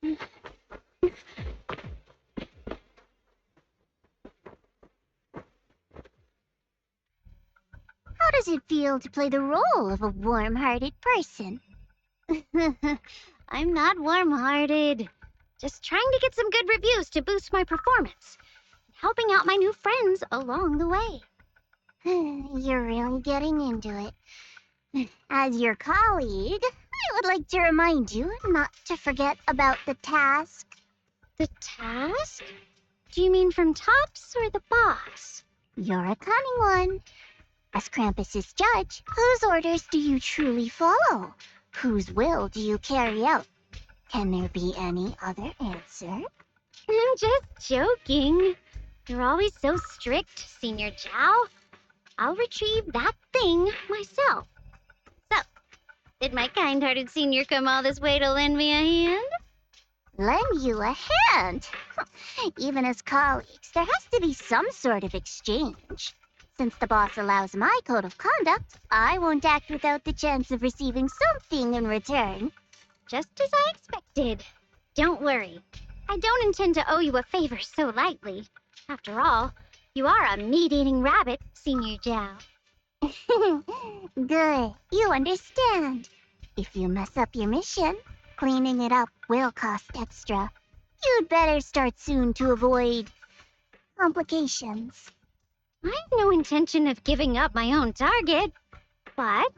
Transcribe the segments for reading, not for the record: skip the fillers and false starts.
How does it feel to play the role of a warm-hearted person? I'm not warm-hearted. Just trying to get some good reviews to boost my performance. Helping out my new friends along the way. You're really getting into it. As your colleague, I would like to remind you not to forget about the task. The task? Do you mean from Tops or the boss? You're a cunning one. As Krampus's judge, whose orders do you truly follow? Whose will do you carry out? Can there be any other answer? I'm just joking. You're always so strict, Senior Zhao. I'll retrieve that thing myself. So, did my kind-hearted senior come all this way to lend me a hand? Lend you a hand? Even as colleagues, there has to be some sort of exchange. Since the boss allows my code of conduct, I won't act without the chance of receiving something in return. Just as I expected. Don't worry. I don't intend to owe you a favor so lightly. After all, you are a meat-eating rabbit, Senior Zhao. Good. You understand. If you mess up your mission, cleaning it up will cost extra. You'd better start soon to avoid complications. I have no intention of giving up my own target, but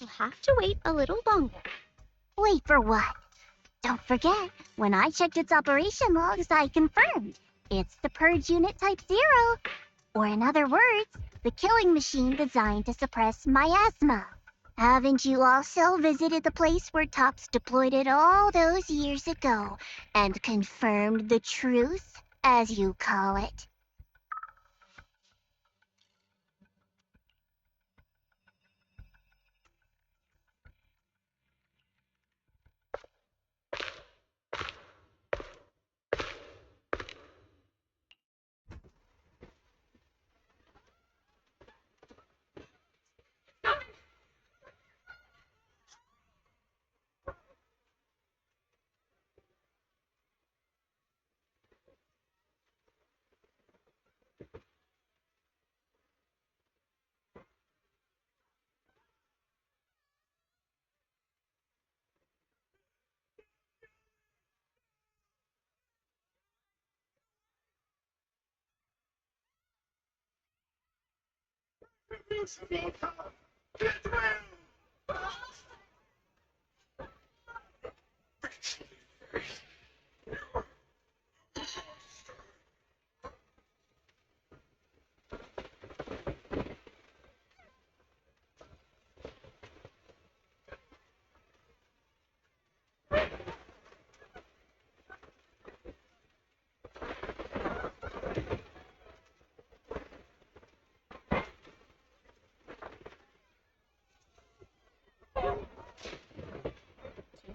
you'll have to wait a little longer. Wait for what? Don't forget, when I checked its operation logs, I confirmed. It's the Purge Unit Type 0. Or in other words, the killing machine designed to suppress miasma. Haven't you also visited the place where Tops deployed it all those years ago and confirmed the truth, as you call it?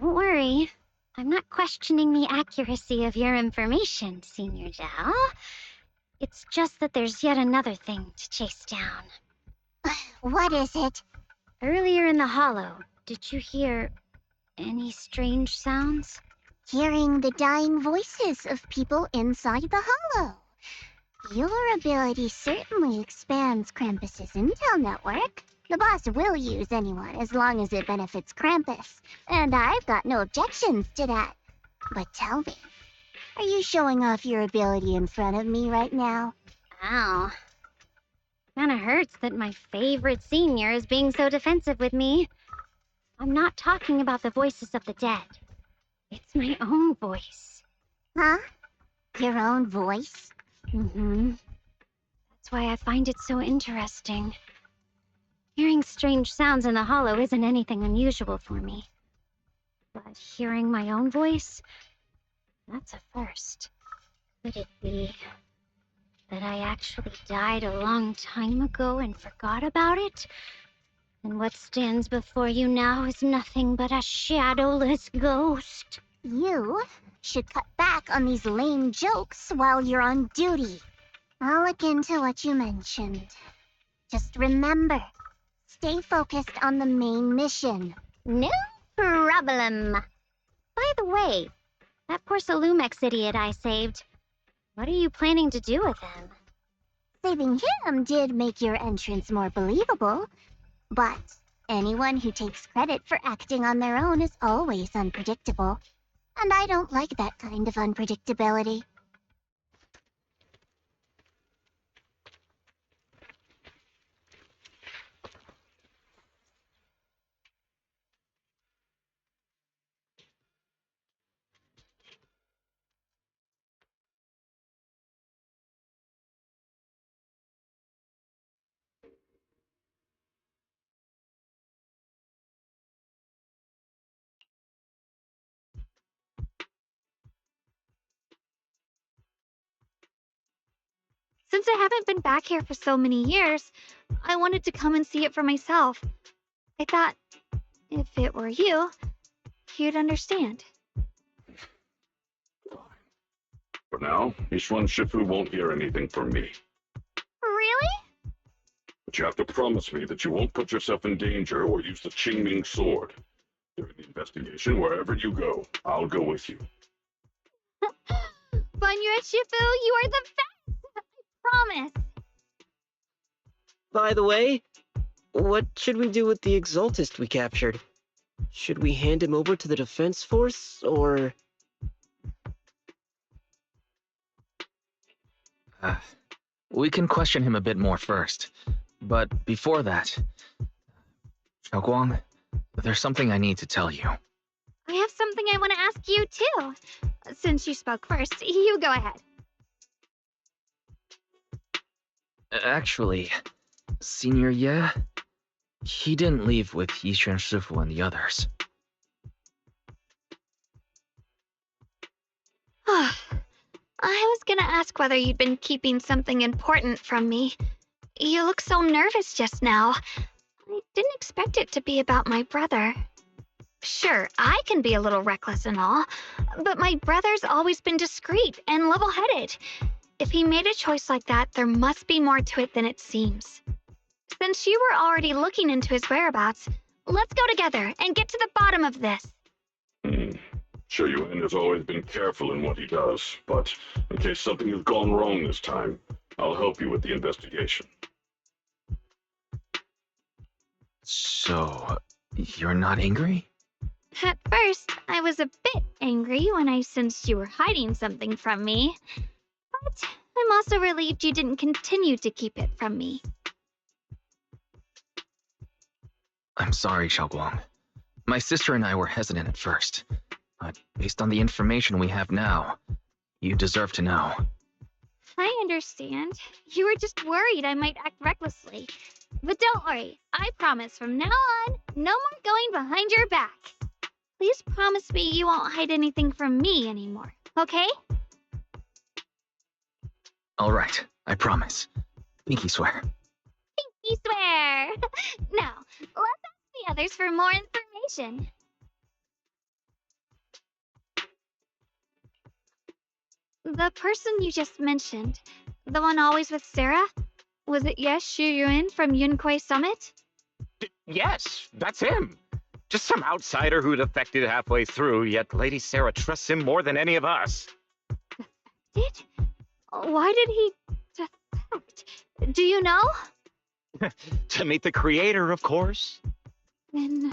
Don't worry. I'm not questioning the accuracy of your information, Senior Zhao. It's just that there's yet another thing to chase down. What is it? Earlier in the hollow, did you hear any strange sounds? Hearing the dying voices of people inside the hollow. Your ability certainly expands Krampus's intel network. The boss will use anyone as long as it benefits Krampus, and I've got no objections to that. But tell me, are you showing off your ability in front of me right now? Ow. Kinda hurts that my favorite senior is being so defensive with me. I'm not talking about the voices of the dead. It's my own voice. Huh? Your own voice? Mm-hmm. That's why I find it so interesting. Hearing strange sounds in the hollow isn't anything unusual for me. But hearing my own voice? That's a first. Could it be that I actually died a long time ago and forgot about it? And what stands before you now is nothing but a shadowless ghost. You should cut back on these lame jokes while you're on duty. I'll look into what you mentioned. Just remember, stay focused on the main mission. No problem. By the way, That poor Salumex idiot I saved. What are you planning to do with him? Saving him did make your entrance more believable, but anyone who takes credit for acting on their own is always unpredictable. And I don't like that kind of unpredictability. Since I haven't been back here for so many years, I wanted to come and see it for myself. I thought, if it were you, you'd understand. For now, Shifu won't hear anything from me. Really? But you have to promise me that you won't put yourself in danger or use the Qingming sword. During the investigation, wherever you go, I'll go with you. Banyue Shifu, you are the best! I promise! By the way, what should we do with the Exaltist we captured? Should we hand him over to the defense force, or...? We can question him a bit more first. But before that, Zzzguang, there's something I need to tell you. I have something I want to ask you, too. Since you spoke first, you go ahead. Actually, Senior Ye, he didn't leave with Yixian Shifu and the others. I was gonna ask whether you'd been keeping something important from me. You look so nervous just now. I didn't expect it to be about my brother. Sure, I can be a little reckless and all, but my brother's always been discreet and level-headed. If he made a choice like that, there must be more to it than it seems. Since you were already looking into his whereabouts, let's go together and get to the bottom of this. Shoyuan has always been careful in what he does, but in case something has gone wrong this time, I'll help you with the investigation. So, you're not angry? At first, I was a bit angry when I sensed you were hiding something from me. But I'm also relieved you didn't continue to keep it from me. I'm sorry, Zzzguang. My sister and I were hesitant at first, but based on the information we have now, you deserve to know. I understand. You were just worried I might act recklessly. But don't worry, I promise from now on, no more going behind your back. Please promise me you won't hide anything from me anymore, okay? All right, I promise. Pinky swear. Pinky swear! Now, let's ask the others for more information. The person you just mentioned, the one always with Sarah, was it Yeshunguang from Yunquei Summit? Yes, that's him. Just some outsider who defected halfway through, yet Lady Sarah trusts him more than any of us. Defected? Why did he defect? Do you know? To meet the creator, of course. Then,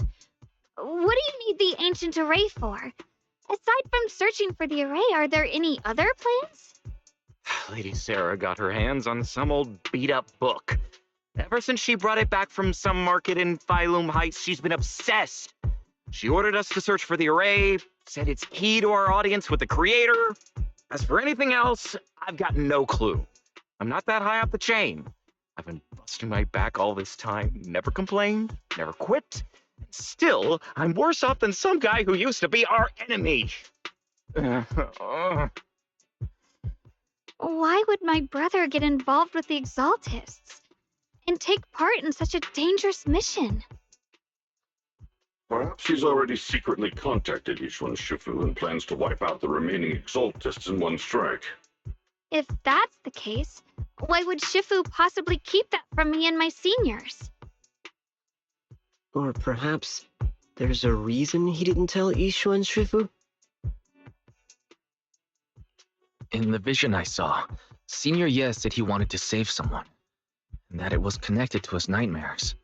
what do you need the ancient array for? Aside from searching for the array, are there any other plans? Lady Sarah got her hands on some old beat-up book. Ever since she brought it back from some market in Failumeheights, she's been obsessed. She ordered us to search for the array, said it's key to our audience with the creator. As for anything else, I've got no clue. I'm not that high up the chain. I've been busting my back all this time, never complained, never quit. Still, I'm worse off than some guy who used to be our enemy. Why would my brother get involved with the Exaltists and take part in such a dangerous mission? Perhaps he's already secretly contacted Shifu and plans to wipe out the remaining Exaltists in one strike. If that's the case, why would Shifu possibly keep that from me and my seniors? Or perhaps there's a reason he didn't tell Yixian Shifu? In the vision I saw, Senior Ye said he wanted to save someone, and that it was connected to his nightmares.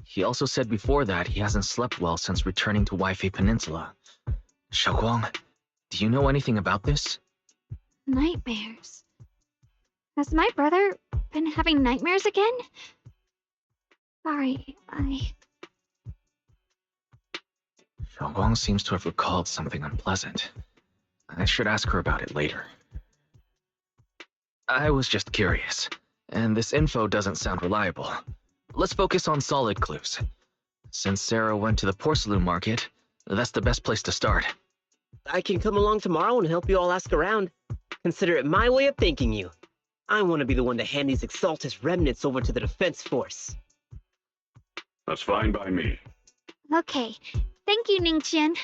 He also said before that he hasn't slept well since returning to Wi-Fi Peninsula. Xiaoguang, do you know anything about this? Nightmares. Has my brother been having nightmares again? Sorry, Xiaoguang seems to have recalled something unpleasant. I should ask her about it later. I was just curious, and this info doesn't sound reliable. Let's focus on solid clues. Since Sarah went to the porcelain market, that's the best place to start. I can come along tomorrow and help you all ask around. Consider it my way of thanking you. I want to be the one to hand these Exaltus remnants over to the defense force. That's fine by me. Okay. Thank you, Ningqian.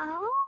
Oh?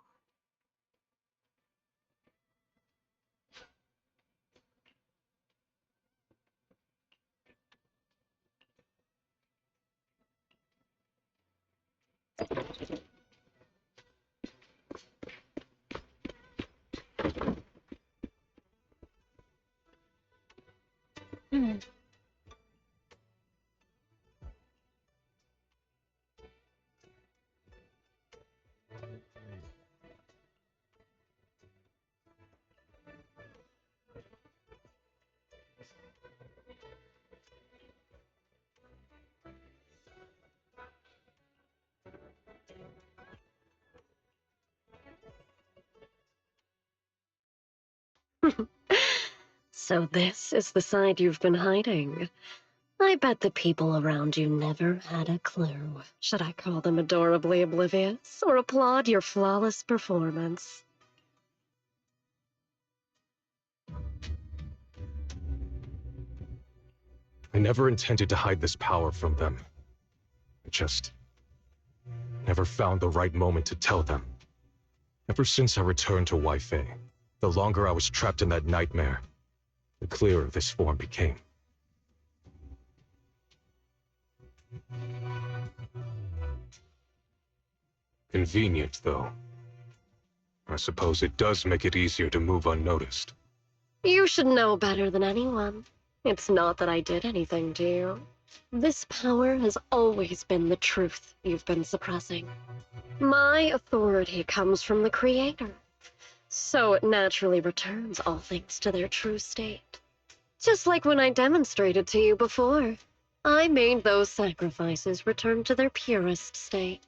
So this is the side you've been hiding. I bet the people around you never had a clue. Should I call them adorably oblivious or applaud your flawless performance? I never intended to hide this power from them. I just never found the right moment to tell them. Ever since I returned to Wi-Fi, the longer I was trapped in that nightmare, the clearer this form became. Convenient, though. I suppose it does make it easier to move unnoticed. You should know better than anyone. It's not that I did anything to you. This power has always been the truth you've been suppressing. My authority comes from the Creator, so it naturally returns all things to their true state. Just like when I demonstrated to you before. I made those sacrifices return to their purest state.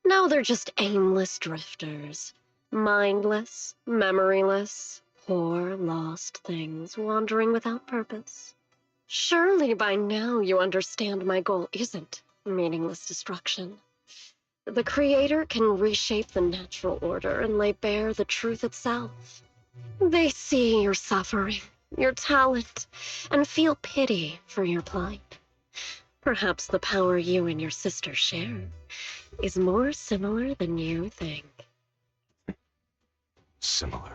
Now they're just aimless drifters. Mindless, memoryless, poor, lost things wandering without purpose. Surely by now you understand my goal isn't meaningless destruction. The Creator can reshape the natural order and lay bare the truth itself. They see your suffering, your talent, and feel pity for your plight. Perhaps the power you and your sister share is more similar than you think. Similar.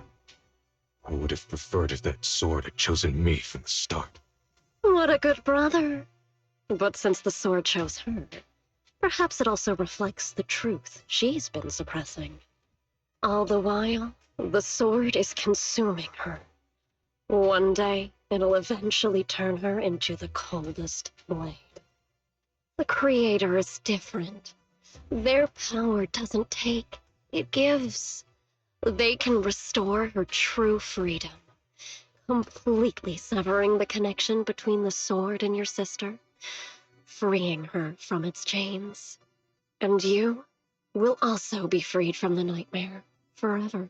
I would have preferred if that sword had chosen me from the start. What a good brother. But since the sword chose her, perhaps it also reflects the truth she's been suppressing. All the while, the sword is consuming her. One day, it'll eventually turn her into the coldest blade. The Creator is different. Their power doesn't take, it gives. They can restore her true freedom, completely severing the connection between the sword and your sister, freeing her from its chains. And you will also be freed from the nightmare forever.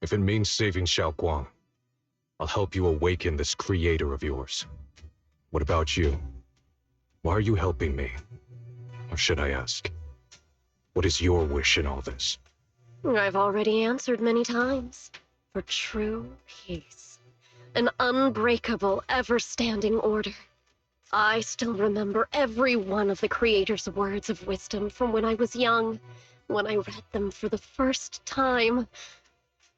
If it means saving Xiaoguang, I'll help you awaken this creator of yours. What about you? Why are you helping me? Or should I ask, what is your wish in all this? I've already answered many times. For true peace. An unbreakable, ever-standing order. I still remember every one of the Creator's words of wisdom from when I was young, when I read them for the first time.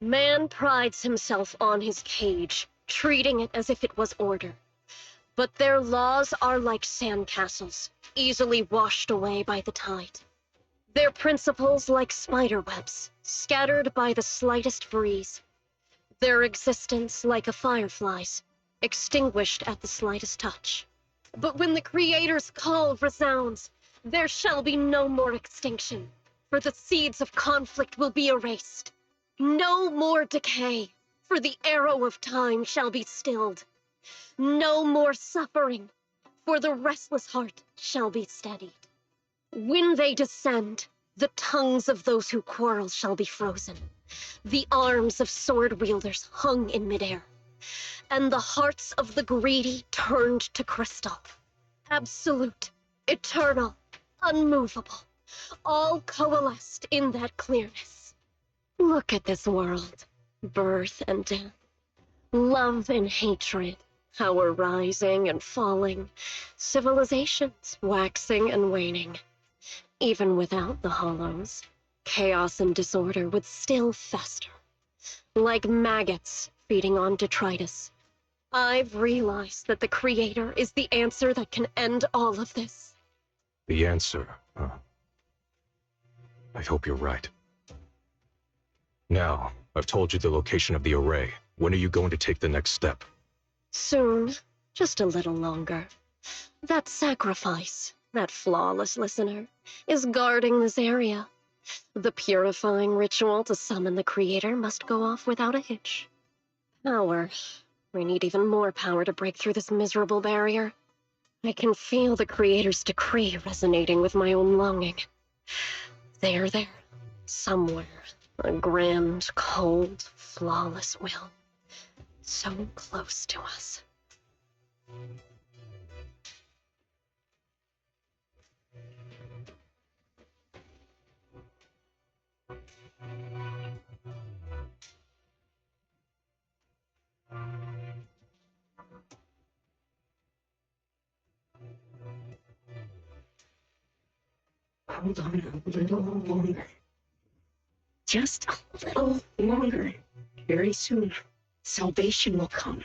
Man prides himself on his cage, treating it as if it was order. But their laws are like sandcastles, easily washed away by the tide. Their principles like spiderwebs, scattered by the slightest breeze. Their existence like a firefly's, extinguished at the slightest touch. But when the Creator's call resounds, there shall be no more extinction, for the seeds of conflict will be erased. No more decay, for the arrow of time shall be stilled. No more suffering, for the restless heart shall be steadied. When they descend, the tongues of those who quarrel shall be frozen, the arms of sword-wielders hung in midair, and the hearts of the greedy turned to crystal. Absolute, eternal, unmovable, all coalesced in that clearness. Look at this world, birth and death, love and hatred, power rising and falling, civilizations waxing and waning. Even without the hollows, chaos and disorder would still fester, like maggots feeding on detritus. I've realized that the Creator is the answer that can end all of this. The answer, huh? I hope you're right. Now, I've told you the location of the array. When are you going to take the next step? Soon, just a little longer. That sacrifice, that flawless listener, is guarding this area. The purifying ritual to summon the Creator must go off without a hitch. Power. We need even more power to break through this miserable barrier. I can feel the Creator's decree resonating with my own longing. There, somewhere, a grand, cold, flawless will. So close to us. Hold on a little longer. Just a little longer. Very soon, salvation will come.